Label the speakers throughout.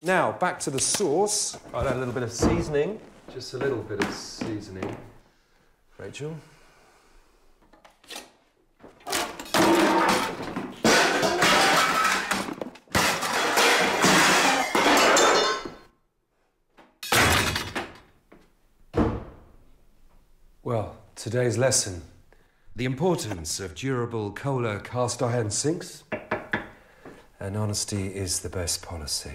Speaker 1: Now, back to the sauce. I'll add a little bit of seasoning. Just a little bit of seasoning. Rachel. Well, today's lesson. The importance of durable Kohler cast iron sinks. And honesty is the best policy.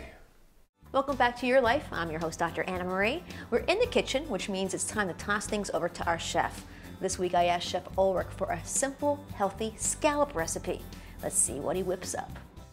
Speaker 2: Welcome back to Your Life. I'm your host, Dr. Anna Marie. We're in the kitchen, which means it's time to toss things over to our chef. This week I asked Chef Ulrich for a simple, healthy scallop recipe. Let's see what he whips up.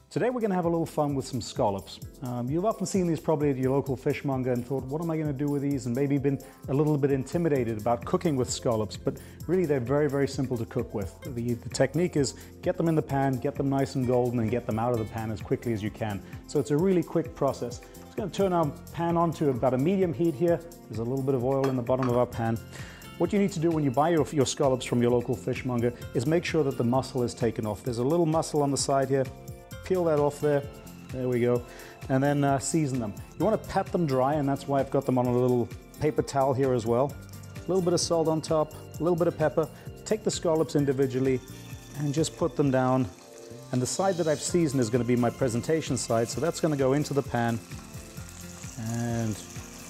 Speaker 3: Today we're going to have a little fun with some scallops. You've often seen these probably at your local fishmonger and thought, what am I going to do with these? And maybe been a little bit intimidated about cooking with scallops, but really they're very, very simple to cook with. The technique is get them in the pan, get them nice and golden, and get them out of the pan as quickly as you can. So it's a really quick process. Just going to turn our pan on to about a medium heat here. There's a little bit of oil in the bottom of our pan. What you need to do when you buy your scallops from your local fishmonger is make sure that the muscle is taken off. There's a little muscle on the side here. Peel that off there. There we go. And then season them. You want to pat them dry, and that's why I've got them on a little paper towel here as well. A little bit of salt on top, a little bit of pepper. Take the scallops individually and just put them down. And the side that I've seasoned is going to be my presentation side, so that's going to go into the pan. And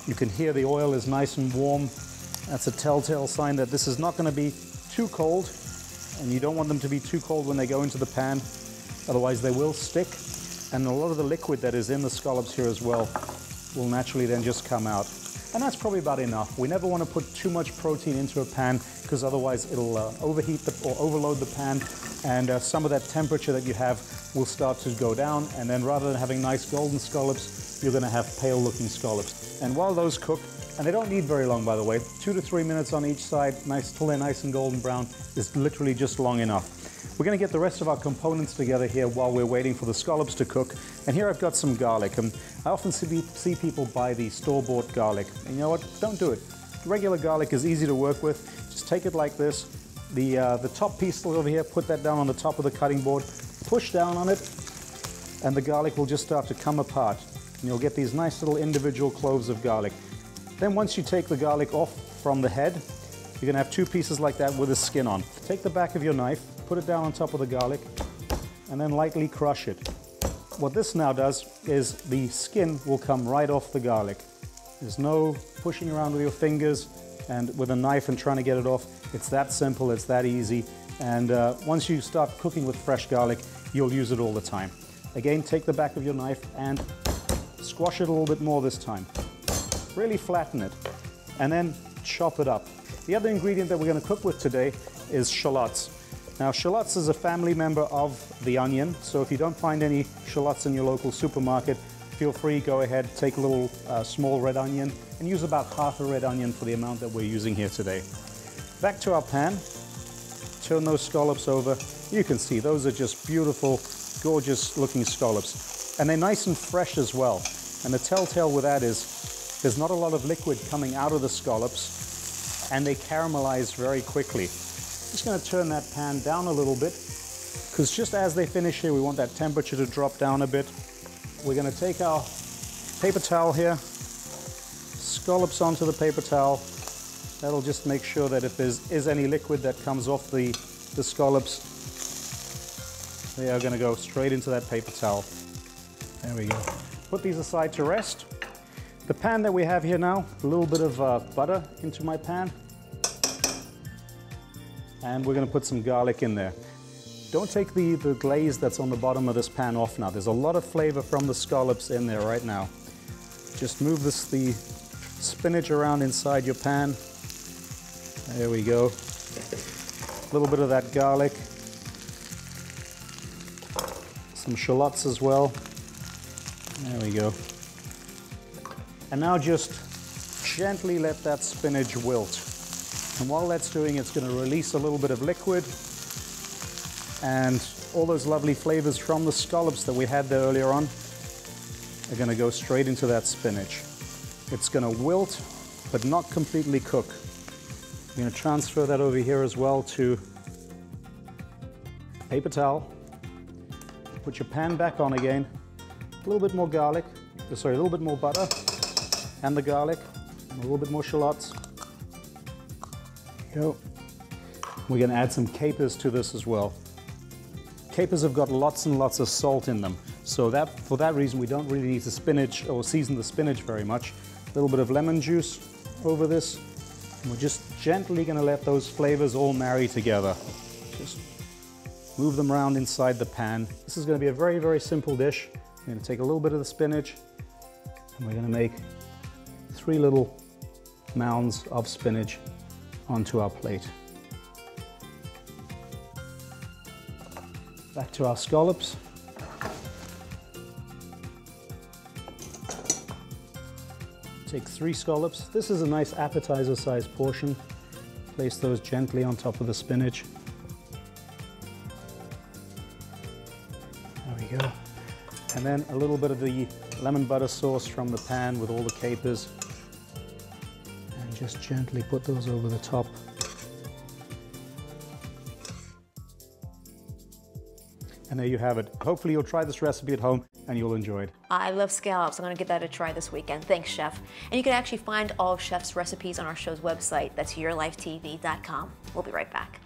Speaker 3: you can hear the oil is nice and warm. That's a telltale sign that this is not going to be too cold, and you don't want them to be too cold when they go into the pan. Otherwise they will stick, and a lot of the liquid that is in the scallops here as well will naturally then just come out. And that's probably about enough. We never want to put too much protein into a pan because otherwise it'll overheat or overload the pan, and some of that temperature that you have will start to go down, and then rather than having nice golden scallops, you're going to have pale looking scallops. And while those cook, and they don't need very long by the way, 2 to 3 minutes on each side, till they're nice and golden brown, is literally just long enough. We're going to get the rest of our components together here while we're waiting for the scallops to cook. And here I've got some garlic. I often see people buy the store-bought garlic. And you know what? Don't do it. Regular garlic is easy to work with. Just take it like this. The top piece over here, put that down on the top of the cutting board. Push down on it, and the garlic will just start to come apart. And you'll get these nice little individual cloves of garlic. Then once you take the garlic off from the head, you're going to have 2 pieces like that with the skin on. Take the back of your knife, put it down on top of the garlic, and then lightly crush it. What this now does is the skin will come right off the garlic. There's no pushing around with your fingers and with a knife and trying to get it off. It's that simple, it's that easy. And once you start cooking with fresh garlic, you'll use it all the time. Again, take the back of your knife and squash it a little bit more this time. Really flatten it, and then chop it up. The other ingredient that we're going to cook with today is shallots. Now, shallots is a family member of the onion, so if you don't find any shallots in your local supermarket, feel free, go ahead, take a little small red onion and use about half a red onion for the amount that we're using here today. Back to our pan, turn those scallops over. You can see those are just beautiful, gorgeous looking scallops. And they're nice and fresh as well. And the telltale with that is there's not a lot of liquid coming out of the scallops, and they caramelize very quickly. Just going to turn that pan down a little bit, because just as they finish here, we want that temperature to drop down a bit. We're going to take our paper towel here, scallops onto the paper towel. That'll just make sure that if there is any liquid that comes off the scallops, they are going to go straight into that paper towel. There we go. Put these aside to rest. The pan that we have here now, a little bit of butter into my pan. And we're going to put some garlic in there. Don't take the glaze that's on the bottom of this pan off now. There's a lot of flavor from the scallops in there right now. Just move the spinach around inside your pan. There we go. A little bit of that garlic. Some shallots as well. There we go. And now just gently let that spinach wilt. And while that's doing, it's going to release a little bit of liquid, and all those lovely flavors from the scallops that we had there earlier on are going to go straight into that spinach. It's going to wilt, but not completely cook. I'm going to transfer that over here as well to a paper towel. Put your pan back on again. A little bit more garlic. sorry, a little bit more butter and the garlic, and a little bit more shallots. There you go. We're going to add some capers to this as well. Capers have got lots and lots of salt in them, so for that reason we don't really need to spinach or season the spinach very much. A little bit of lemon juice over this, and we're just gently going to let those flavors all marry together. Just move them around inside the pan. This is going to be a very, very simple dish. We're going to take a little bit of the spinach, and we're going to make 3 little mounds of spinach onto our plate. Back to our scallops. Take 3 scallops. This is a nice appetizer sized portion. Place those gently on top of the spinach. There we go. And then a little bit of the lemon butter sauce from the pan with all the capers. And just gently put those over the top. And there you have it. Hopefully you'll try this recipe at home and you'll enjoy it.
Speaker 2: I love scallops. I'm going to give that a try this weekend. Thanks, Chef. And you can actually find all of Chef's recipes on our show's website. That's yourlifetv.com. We'll be right back.